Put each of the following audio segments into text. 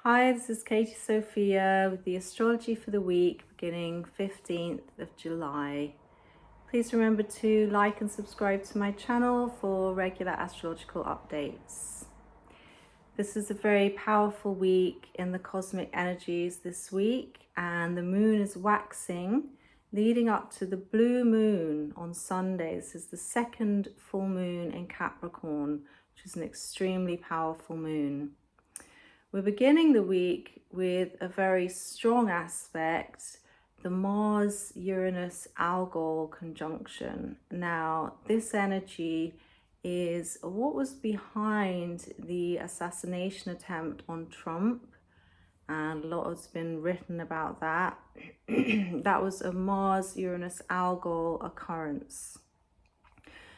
Hi, this is Katy Sophia with the astrology for the week beginning 15th of July. Please remember to like and subscribe to my channel for regular astrological updates. This is a very powerful week in the cosmic energies this week, and the moon is waxing leading up to the blue moon on Sunday. This is the second full moon in Capricorn, which is an extremely powerful moon. We're beginning the week with a very strong aspect, the Mars-Uranus Algol conjunction. Now, this energy is what was behind the assassination attempt on Trump, and a lot has been written about that. That was a Mars-Uranus Algol occurrence.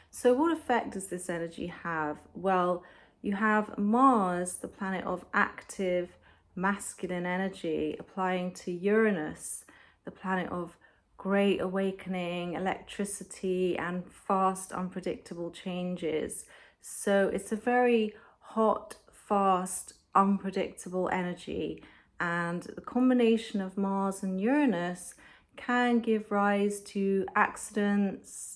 So what effect does this energy have? Well, you have Mars, the planet of active masculine energy, applying to Uranus, the planet of great awakening, electricity, and fast, unpredictable changes. So it's a very hot, fast, unpredictable energy. And the combination of Mars and Uranus can give rise to accidents,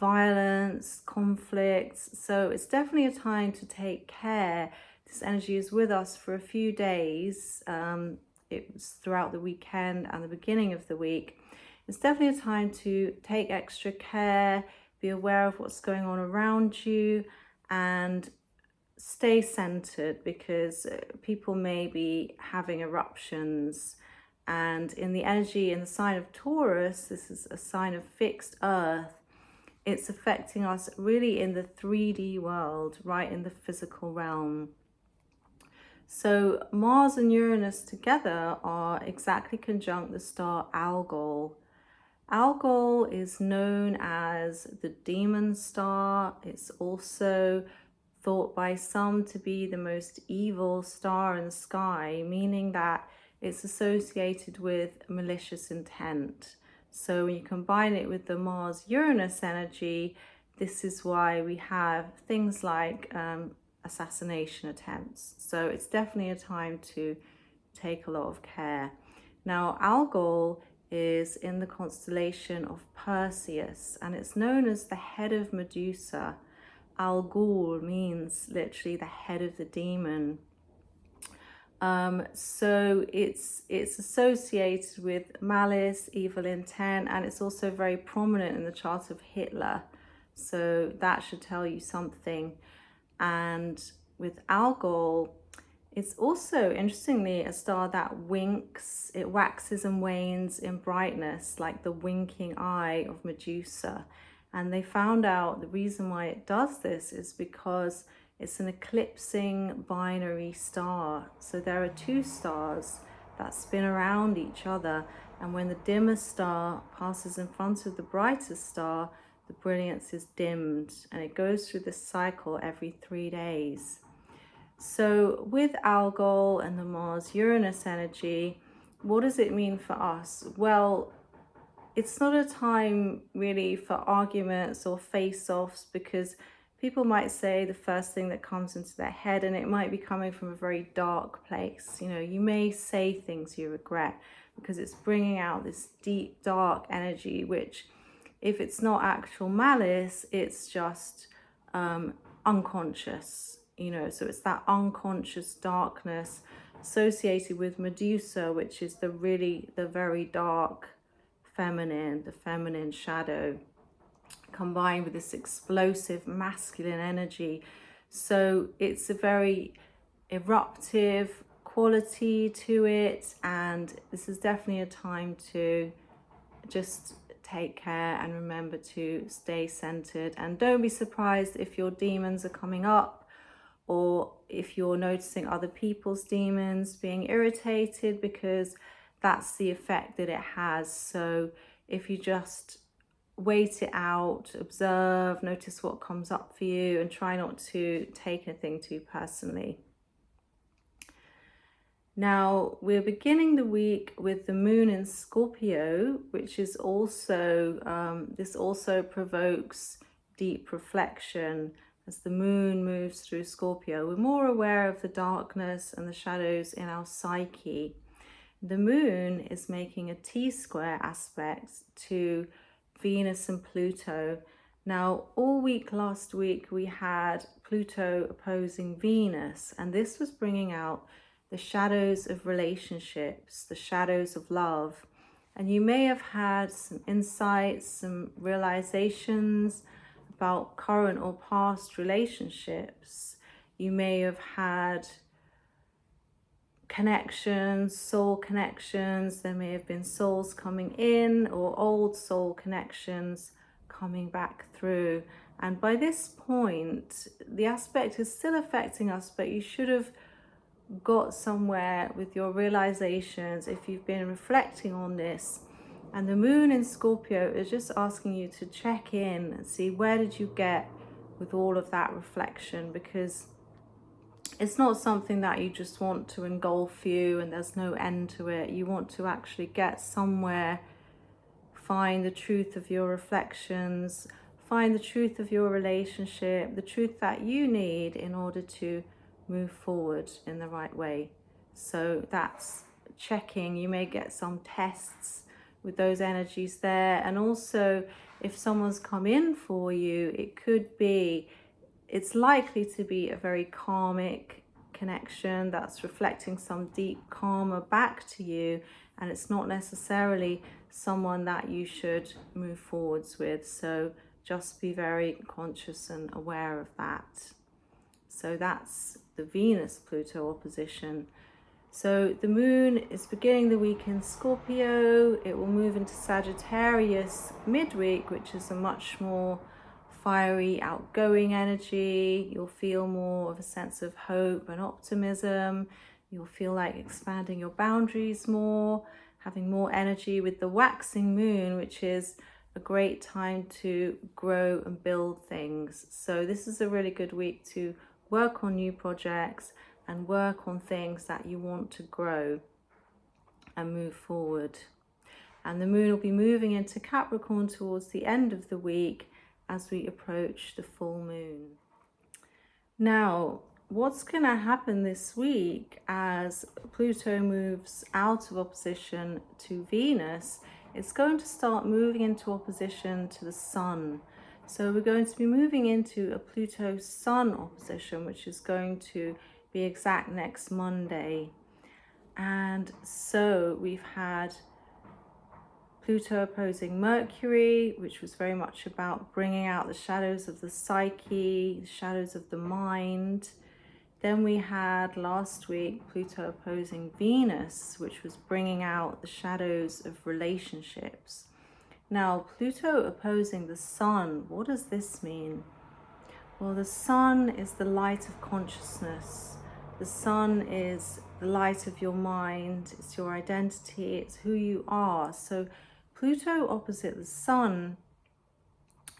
violence, conflicts. So it's definitely a time to take care. This energy is with us for a few days. It was throughout the weekend and the beginning of the week. It's definitely a time to take extra care, be aware of what's going on around you, and stay centered, because people may be having eruptions. And in the energy in the sign of Taurus, this is a sign of fixed earth. It's affecting us really in the 3D world, right in the physical realm. So Mars and Uranus together are exactly conjunct the star Algol. Algol is known as the demon star. It's also thought by some to be the most evil star in the sky, meaning that it's associated with malicious intent. So when you combine it with the Mars-Uranus energy, this is why we have things like assassination attempts. So it's definitely a time to take a lot of care. Now, Algol is in the constellation of Perseus, and it's known as the head of Medusa. Algol means literally the head of the demon. So it's associated with malice, evil intent, and it's also very prominent in the chart of Hitler. So that should tell you something. And with Algol, it's also, interestingly, a star that winks. It waxes and wanes in brightness, like the winking eye of Medusa. And they found out the reason why it does this is because it's an eclipsing binary star. So there are two stars that spin around each other, and when the dimmest star passes in front of the brightest star, the brilliance is dimmed, and it goes through this cycle every 3 days. So with Algol and the Mars-Uranus energy, what does it mean for us? Well, it's not a time really for arguments or face-offs, because people might say the first thing that comes into their head, and it might be coming from a very dark place. You know, you may say things you regret because it's bringing out this deep, dark energy, which, if it's not actual malice, it's just unconscious, you know. So it's that unconscious darkness associated with Medusa, which is the very dark feminine, the feminine shadow, combined with this explosive masculine energy. So it's a very eruptive quality to it, and this is definitely a time to just take care and remember to stay centered. And don't be surprised if your demons are coming up, or if you're noticing other people's demons being irritated, because that's the effect that it has. So if you just wait it out, observe, notice what comes up for you, and try not to take anything too personally. Now, we're beginning the week with the moon in Scorpio, which is also, this also provokes deep reflection as the moon moves through Scorpio. We're more aware of the darkness and the shadows in our psyche. The moon is making a T-square aspect to Venus and Pluto. Now, all week last week, we had Pluto opposing Venus, and this was bringing out the shadows of relationships, the shadows of love. And you may have had some insights, some realizations about current or past relationships. You may have had connections, soul connections. There may have been souls coming in or old soul connections coming back through. And by this point, the aspect is still affecting us, but you should have got somewhere with your realizations if you've been reflecting on this. And the moon in Scorpio is just asking you to check in and see where did you get with all of that reflection, because it's not something that you just want to engulf you and there's no end to it. You want to actually get somewhere, find the truth of your reflections, find the truth of your relationship, the truth that you need in order to move forward in the right way. So that's checking. You may get some tests with those energies there. And also, if someone's come in for you, it's likely to be a very karmic connection that's reflecting some deep karma back to you, and it's not necessarily someone that you should move forwards with. So just be very conscious and aware of that. So that's the Venus-Pluto opposition. So the moon is beginning the week in Scorpio. It will move into Sagittarius midweek, which is a much more fiery, outgoing energy. You'll feel more of a sense of hope and optimism. You'll feel like expanding your boundaries more, having more energy with the waxing moon, which is a great time to grow and build things. So this is a really good week to work on new projects and work on things that you want to grow and move forward. And the moon will be moving into Capricorn towards the end of the week as we approach the full moon. Now, what's going to happen this week as Pluto moves out of opposition to Venus? It's going to start moving into opposition to the Sun. So we're going to be moving into a Pluto-Sun opposition, which is going to be exact next Monday. And so we've had Pluto opposing Mercury, which was very much about bringing out the shadows of the psyche, the shadows of the mind. Then we had last week Pluto opposing Venus, which was bringing out the shadows of relationships. Now, Pluto opposing the Sun, what does this mean? Well, the Sun is the light of consciousness. The Sun is the light of your mind. It's your identity. It's who you are. So Pluto opposite the Sun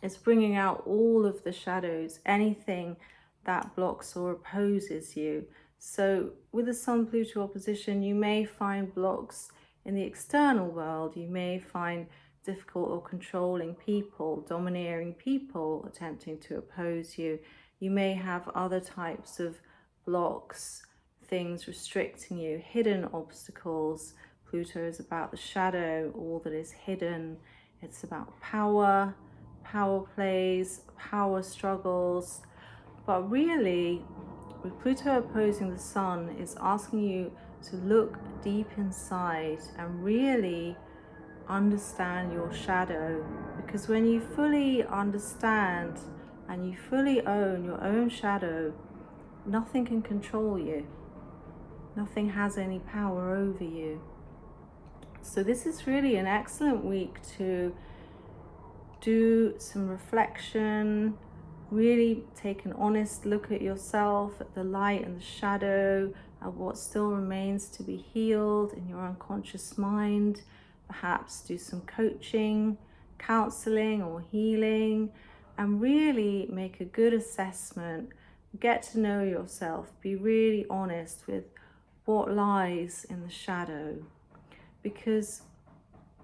is bringing out all of the shadows, anything that blocks or opposes you. So with the Sun-Pluto opposition, you may find blocks in the external world. You may find difficult or controlling people, domineering people attempting to oppose you. You may have other types of blocks, things restricting you, hidden obstacles. Pluto is about the shadow, all that is hidden. It's about power, power plays, power struggles. But really, with Pluto opposing the Sun, is asking you to look deep inside and really understand your shadow. Because when you fully understand and you fully own your own shadow, nothing can control you. Nothing has any power over you. So this is really an excellent week to do some reflection, really take an honest look at yourself, at the light and the shadow, at what still remains to be healed in your unconscious mind. Perhaps do some coaching, counseling or healing, and really make a good assessment. Get to know yourself. Be really honest with what lies in the shadow. Because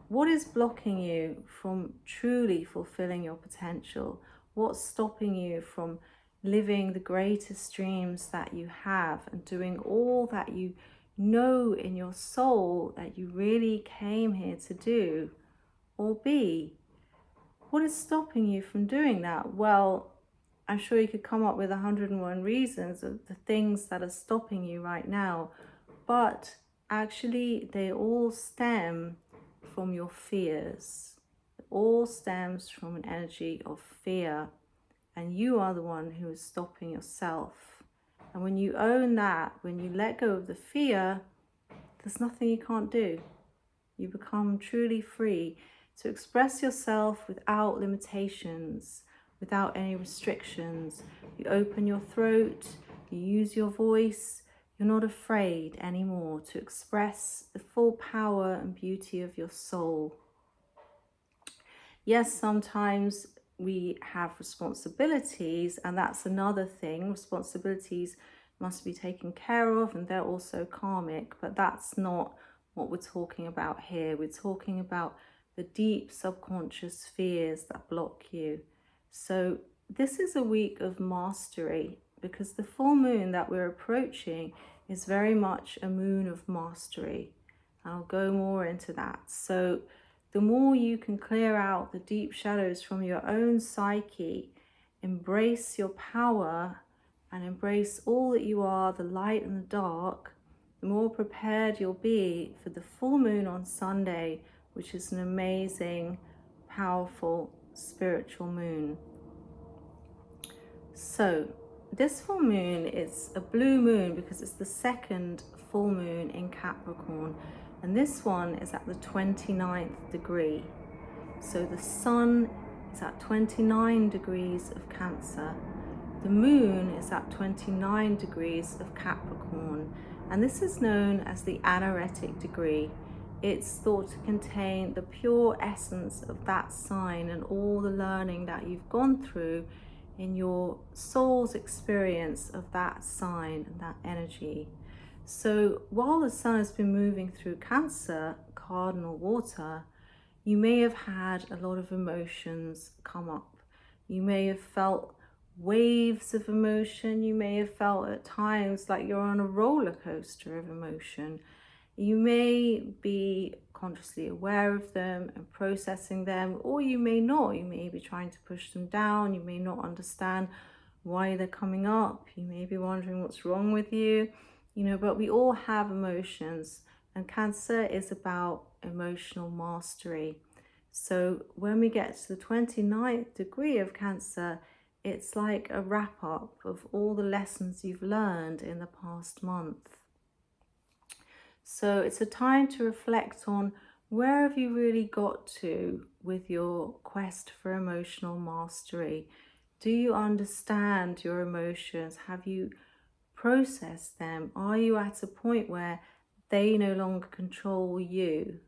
what is blocking you from truly fulfilling your potential? What's stopping you from living the greatest dreams that you have and doing all that you know in your soul that you really came here to do or be. What is stopping you from doing that? Well, I'm sure you could come up with 101 reasons of the things that are stopping you right now, but actually they all stem from your fears. It all stems from an energy of fear, and you are the one who is stopping yourself. And when you own that, when you let go of the fear, there's nothing you can't do. You become truly free to express yourself without limitations, without any restrictions. You open your throat, you use your voice. You're not afraid anymore to express the full power and beauty of your soul. Yes, sometimes we have responsibilities, and that's another thing. Responsibilities must be taken care of, and they're also karmic, but that's not what we're talking about here. We're talking about the deep subconscious fears that block you. So this is a week of mastery, because the full moon that we're approaching is very much a moon of mastery. I'll go more into that. So the more you can clear out the deep shadows from your own psyche, embrace your power and embrace all that you are, the light and the dark, the more prepared you'll be for the full moon on Sunday, which is an amazing, powerful, spiritual moon. So this full moon is a blue moon because it's the second full moon in Capricorn, and this one is at the 29th degree. So the sun is at 29 degrees of Cancer, the moon is at 29 degrees of Capricorn, and this is known as the anaretic degree. It's thought to contain the pure essence of that sign and all the learning that you've gone through in your soul's experience of that sign and that energy. So while the sun has been moving through Cancer, cardinal water, you may have had a lot of emotions come up. You may have felt waves of emotion. You may have felt at times like you're on a roller coaster of emotion. You may be consciously aware of them and processing them, or you may not. You may be trying to push them down. You may not understand why they're coming up. You may be wondering what's wrong with you, but we all have emotions, and Cancer is about emotional mastery. So when we get to the 29th degree of Cancer, it's like a wrap up of all the lessons you've learned in the past month. So it's a time to reflect on where have you really got to with your quest for emotional mastery. Do you understand your emotions? Have you processed them? Are you at a point where they no longer control you?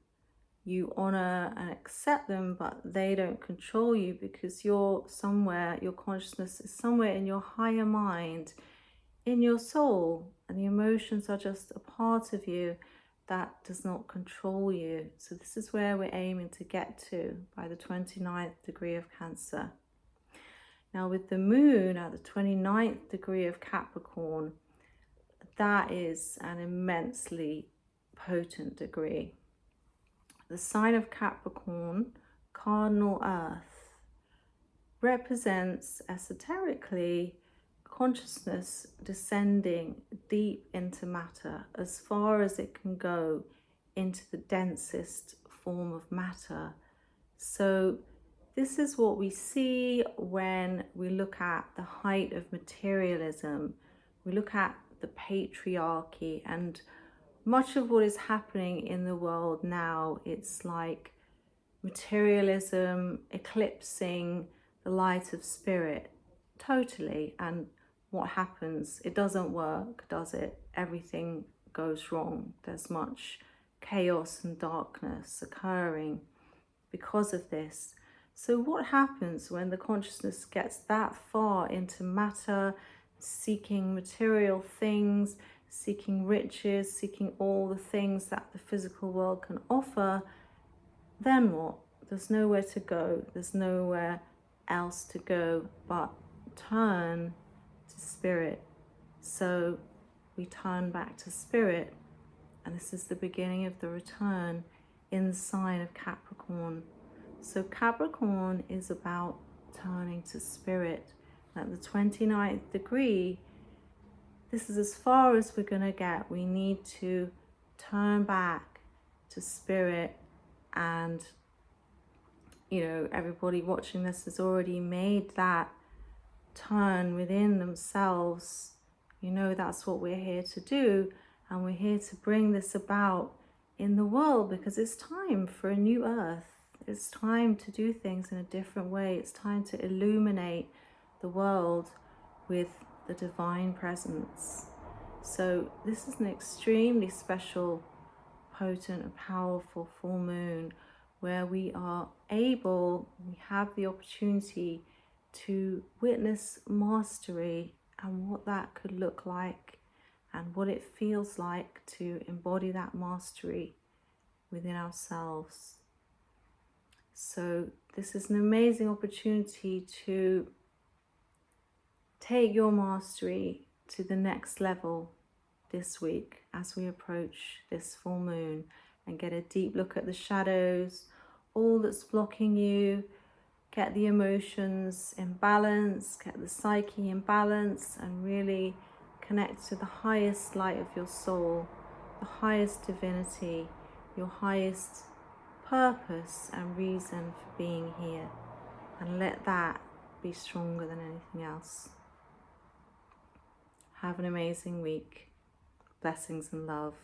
You honor and accept them, but they don't control you because you're somewhere, your consciousness is somewhere in your higher mind, in your soul, and the emotions are just a part of you that does not control you. So this is where we're aiming to get to by the 29th degree of Cancer. Now with the moon at the 29th degree of Capricorn, that is an immensely potent degree. The sign of Capricorn, cardinal earth, represents esoterically consciousness descending deep into matter as far as it can go into the densest form of matter. So this is what we see when we look at the height of materialism. We look at the patriarchy and much of what is happening in the world now. It's like materialism eclipsing the light of spirit totally. And what happens? It doesn't work, does it? Everything goes wrong. There's much chaos and darkness occurring because of this. So what happens when the consciousness gets that far into matter, seeking material things, seeking riches, seeking all the things that the physical world can offer? Then what? There's nowhere to go. There's nowhere else to go but turn to spirit. So we turn back to spirit, and this is the beginning of the return in the sign of Capricorn. So Capricorn is about turning to spirit. At the 29th degree, this is as far as we're going to get. We need to turn back to spirit, and everybody watching this has already made that turn within themselves. That's what we're here to do, and we're here to bring this about in the world, because it's time for a new earth. It's time to do things in a different way. It's time to illuminate the world with the divine presence. So this is an extremely special, potent and powerful full moon, where we have the opportunity to witness mastery and what that could look like and what it feels like to embody that mastery within ourselves. So this is an amazing opportunity to take your mastery to the next level this week as we approach this full moon, and get a deep look at the shadows, all that's blocking you, get the emotions in balance, get the psyche in balance, and really connect to the highest light of your soul, the highest divinity, your highest purpose and reason for being here, and let that be stronger than anything else. Have an amazing week. Blessings and love.